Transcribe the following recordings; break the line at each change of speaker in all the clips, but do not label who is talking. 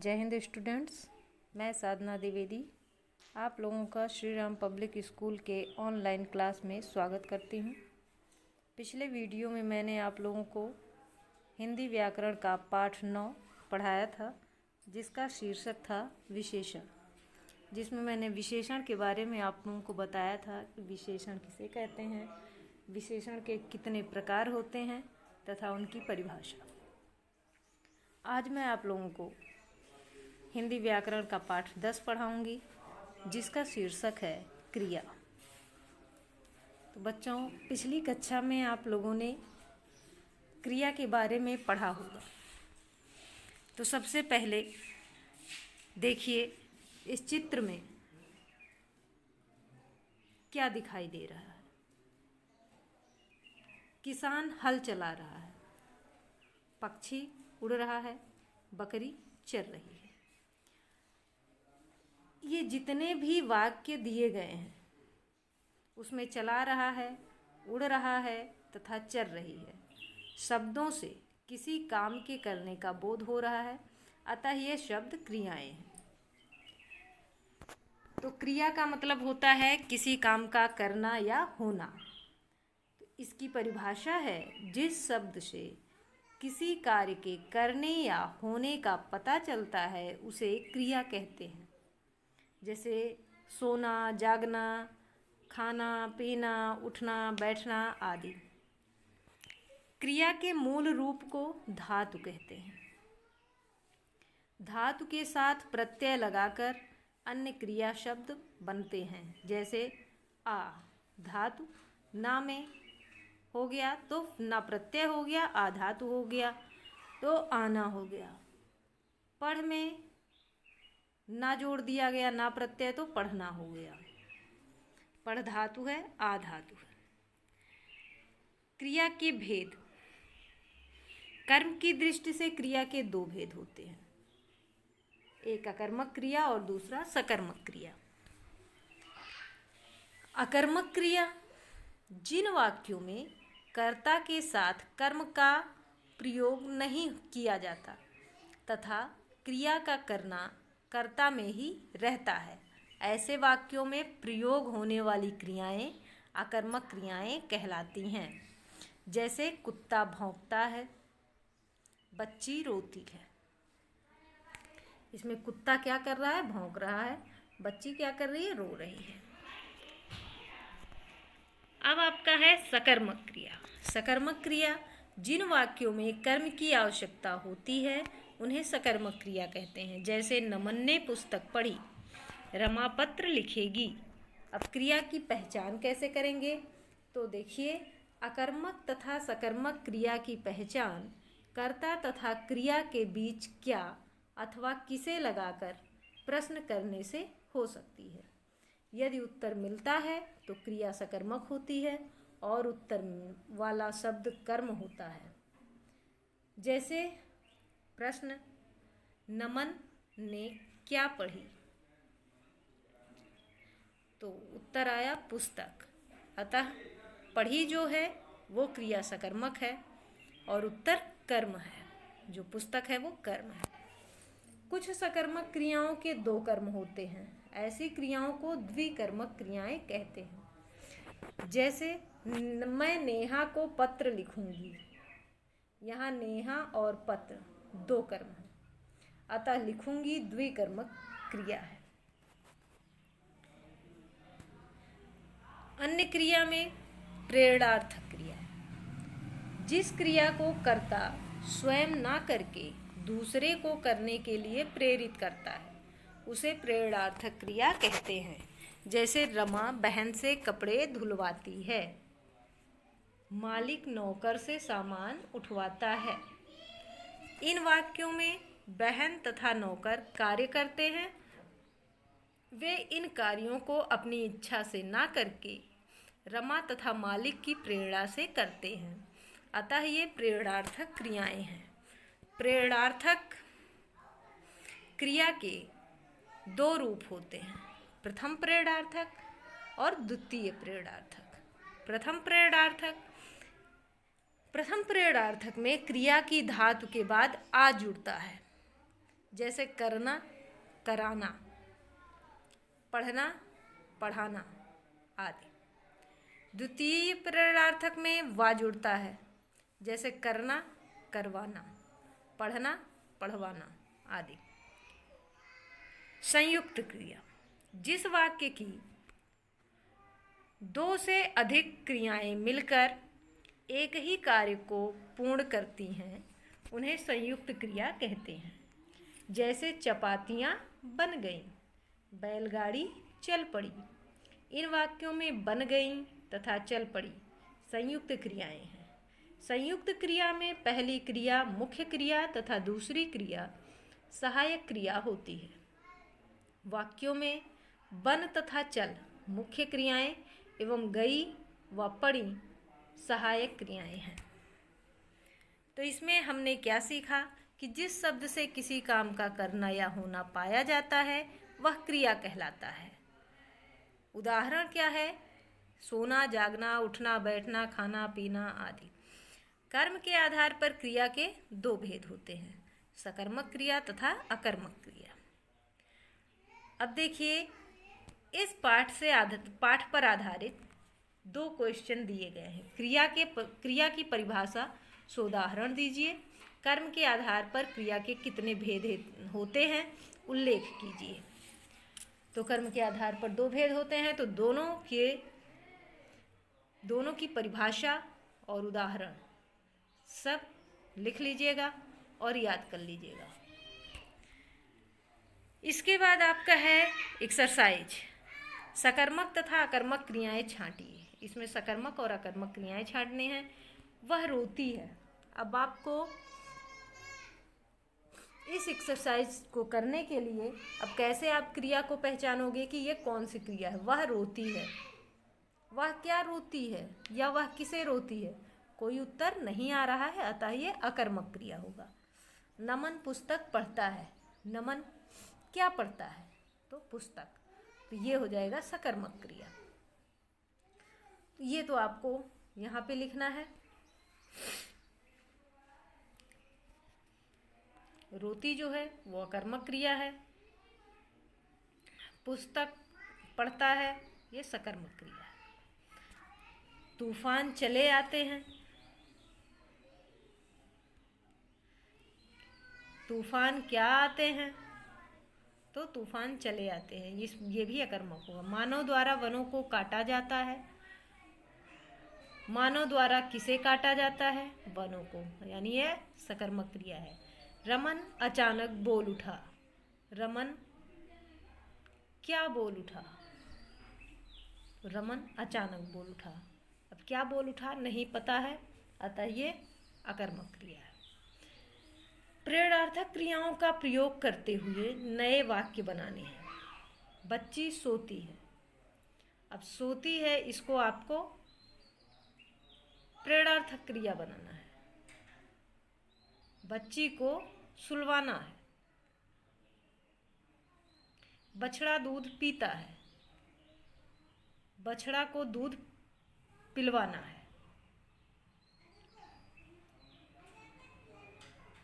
जय हिंद स्टूडेंट्स। मैं साधना द्विवेदी आप लोगों का श्री राम पब्लिक स्कूल के ऑनलाइन क्लास में स्वागत करती हूँ। पिछले वीडियो में मैंने आप लोगों को हिंदी व्याकरण का पाठ 9 पढ़ाया था, जिसका शीर्षक था विशेषण, जिसमें मैंने विशेषण के बारे में आप लोगों को बताया था कि विशेषण किसे कहते हैं, विशेषण के कितने प्रकार होते हैं तथा उनकी परिभाषा। आज मैं आप लोगों को हिंदी व्याकरण का पाठ 10 पढ़ाऊंगी, जिसका शीर्षक है क्रिया। तो बच्चों, पिछली कक्षा में आप लोगों ने क्रिया के बारे में पढ़ा होगा। तो सबसे पहले देखिए इस चित्र में क्या दिखाई दे रहा है। किसान हल चला रहा है, पक्षी उड़ रहा है, बकरी चर रही है। ये जितने भी वाक्य दिए गए हैं उसमें चला रहा है, उड़ रहा है तथा चर रही है शब्दों से किसी काम के करने का बोध हो रहा है, अतः ये शब्द क्रियाएं हैं। तो क्रिया का मतलब होता है किसी काम का करना या होना। तो इसकी परिभाषा है जिस शब्द से किसी कार्य के करने या होने का पता चलता है उसे क्रिया कहते हैं। जैसे सोना, जागना, खाना, पीना, उठना, बैठना आदि। क्रिया के मूल रूप को धातु कहते हैं। धातु के साथ प्रत्यय लगाकर अन्य क्रिया शब्द बनते हैं। जैसे आ धातु ना में हो गया तो ना प्रत्यय हो गया, आ धातु हो गया तो आना हो गया। पढ़ में ना जोड़ दिया गया, ना प्रत्यय तो पढ़ना हो गया। पढ़ धातु है, आ धातु है। क्रिया के भेद। कर्म की दृष्टि से क्रिया के दो भेद होते हैं, एक अकर्मक क्रिया और दूसरा सकर्मक क्रिया। अकर्मक क्रिया जिन वाक्यों में कर्ता के साथ कर्म का प्रयोग नहीं किया जाता तथा क्रिया का करना कर्ता में ही रहता है, ऐसे वाक्यों में प्रयोग होने वाली क्रियाएं अकर्मक क्रियाएं कहलाती हैं। जैसे कुत्ता भौंकता है, बच्ची रोती है। इसमें कुत्ता क्या कर रहा है? भौंक रहा है। बच्ची क्या कर रही है? रो रही है। अब आपका है सकर्मक क्रिया। सकर्मक क्रिया जिन वाक्यों में कर्म की आवश्यकता होती है उन्हें सकर्मक क्रिया कहते हैं। जैसे नमन ने पुस्तक पढ़ी, रमा पत्र लिखेगी। अब क्रिया की पहचान कैसे करेंगे? तो देखिए, अकर्मक तथा सकर्मक क्रिया की पहचान कर्ता तथा क्रिया के बीच क्या अथवा किसे लगाकर प्रश्न करने से हो सकती है। यदि उत्तर मिलता है तो क्रिया सकर्मक होती है और उत्तर वाला शब्द कर्म होता है। जैसे प्रश्न, नमन ने क्या पढ़ी? तो उत्तर आया पुस्तक। अतः पढ़ी जो है वो क्रिया सकर्मक है और उत्तर कर्म है। जो पुस्तक है वो कर्म है। कुछ सकर्मक क्रियाओं के दो कर्म होते हैं, ऐसी क्रियाओं को द्विकर्मक क्रियाएं कहते हैं। जैसे मैं नेहा को पत्र लिखूंगी। यहाँ नेहा और पत्र दो कर्म है, अतः लिखूंगी द्विकर्मक क्रिया है। अन्य क्रिया में प्रेरणार्थक क्रिया है। जिस क्रिया को कर्ता स्वयं ना करके दूसरे को करने के लिए प्रेरित करता है उसे प्रेरणार्थक क्रिया कहते हैं। जैसे रमा बहन से कपड़े धुलवाती है, मालिक नौकर से सामान उठवाता है। इन वाक्यों में बहन तथा नौकर कार्य करते हैं। वे इन कार्यों को अपनी इच्छा से ना करके रमा तथा मालिक की प्रेरणा से करते हैं, अतः ये प्रेरणार्थक क्रियाएं हैं। प्रेरणार्थक क्रिया के दो रूप होते हैं, प्रथम प्रेरणार्थक और द्वितीय प्रेरणार्थक। प्रथम प्रेरणार्थक में क्रिया की धातु के बाद आ जुड़ता है। जैसे करना, कराना, पढ़ना, पढ़ाना आदि। द्वितीय प्रश्नार्थक में वा जुड़ता है, जैसे करना, करवाना, पढ़ना, पढ़वाना आदि। संयुक्त क्रिया, जिस वाक्य की दो से अधिक क्रियाएं मिलकर एक ही कार्य को पूर्ण करती हैं उन्हें संयुक्त क्रिया कहते हैं। जैसे चपातियाँ बन गईं, बैलगाड़ी चल पड़ी। इन वाक्यों में बन गईं तथा चल पड़ी संयुक्त क्रियाएं हैं। संयुक्त क्रिया में पहली क्रिया मुख्य क्रिया तथा दूसरी क्रिया सहायक क्रिया होती है। वाक्यों में बन तथा चल मुख्य क्रियाएं एवं गई व पड़ी सहायक क्रियाएं हैं। तो इसमें हमने क्या सीखा कि जिस शब्द से किसी काम का करना या होना पाया जाता है वह क्रिया कहलाता है। उदाहरण क्या है? सोना, जागना, उठना, बैठना, खाना, पीना आदि। कर्म के आधार पर क्रिया के दो भेद होते हैं, सकर्मक क्रिया तथा अकर्मक क्रिया। अब देखिए, इस पाठ पर आधारित दो क्वेश्चन दिए गए हैं। क्रिया की परिभाषा सो उदाहरण दीजिए। कर्म के आधार पर क्रिया के कितने भेद होते हैं उल्लेख कीजिए। तो कर्म के आधार पर दो भेद होते हैं, तो दोनों की परिभाषा और उदाहरण सब लिख लीजिएगा और याद कर लीजिएगा। इसके बाद आपका है एक्सरसाइज, सकर्मक तथा अकर्मक क्रियाएं छांटिए। इसमें सकर्मक और अकर्मक क्रियाएं छांटने हैं। वह रोती है। अब आपको इस एक्सरसाइज को करने के लिए अब कैसे आप क्रिया को पहचानोगे कि ये कौन सी क्रिया है? वह रोती है। वह क्या रोती है या वह किसे रोती है? कोई उत्तर नहीं आ रहा है, अतः ये अकर्मक क्रिया होगा। नमन पुस्तक पढ़ता है। नमन क्या पढ़ता है? तो पुस्तक। तो ये हो जाएगा सकर्मक क्रिया। तो ये तो आपको यहाँ पे लिखना है। रोती जो है वो अकर्मक क्रिया है। पुस्तक पढ़ता है, ये सकर्मक क्रिया है। तूफान चले आते हैं। तूफान क्या आते हैं? तो तूफान चले आते हैं, ये भी अकर्मक होगा। मानव द्वारा वनों को काटा जाता है। मानव द्वारा किसे काटा जाता है? वनों को, यानी यह सकर्मक क्रिया है। रमन अचानक बोल उठा। रमन क्या बोल उठा? रमन अचानक बोल उठा। अब क्या बोल उठा नहीं पता है, अतः ये अकर्मक क्रिया है। प्रेरणार्थक क्रियाओं का प्रयोग करते हुए नए वाक्य बनाने हैं। बच्ची सोती है। अब सोती है, इसको आपको प्रेरणार्थक क्रिया बनाना है। बच्ची को सुलवाना है। बछड़ा दूध पीता है। बछड़ा को दूध पिलवाना है।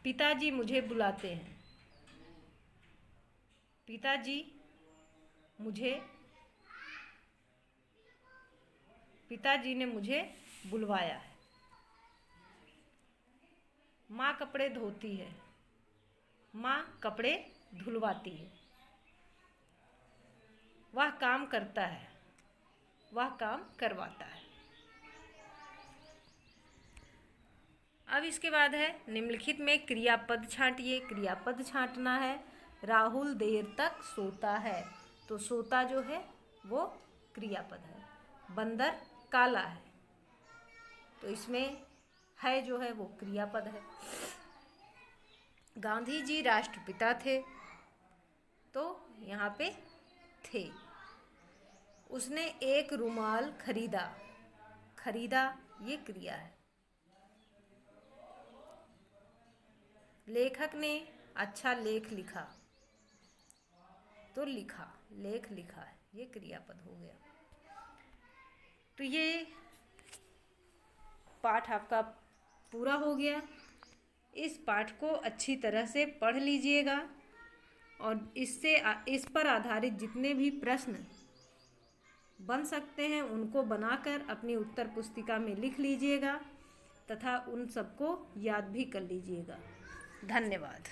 पिताजी मुझे बुलाते हैं। पिताजी ने मुझे बुलवाया है। माँ कपड़े धोती है। माँ कपड़े धुलवाती है। वह काम करता है। वह काम करवाता है। अब इसके बाद है निम्नलिखित में क्रियापद छांटिए। क्रियापद छांटना है। राहुल देर तक सोता है। तो सोता जो है वो क्रियापद है। बंदर काला है, तो इसमें है जो है वो क्रियापद है। गांधी जी राष्ट्रपिता थे, तो यहाँ पे थे। उसने एक रुमाल खरीदा। खरीदा ये क्रिया है। लेखक ने अच्छा लेख लिखा, तो लिखा, लेख लिखा है, ये क्रियापद हो गया। तो ये पाठ आपका पूरा हो गया। इस पाठ को अच्छी तरह से पढ़ लीजिएगा और इस पर आधारित जितने भी प्रश्न बन सकते हैं उनको बनाकर अपनी उत्तर पुस्तिका में लिख लीजिएगा तथा उन सबको याद भी कर लीजिएगा। धन्यवाद।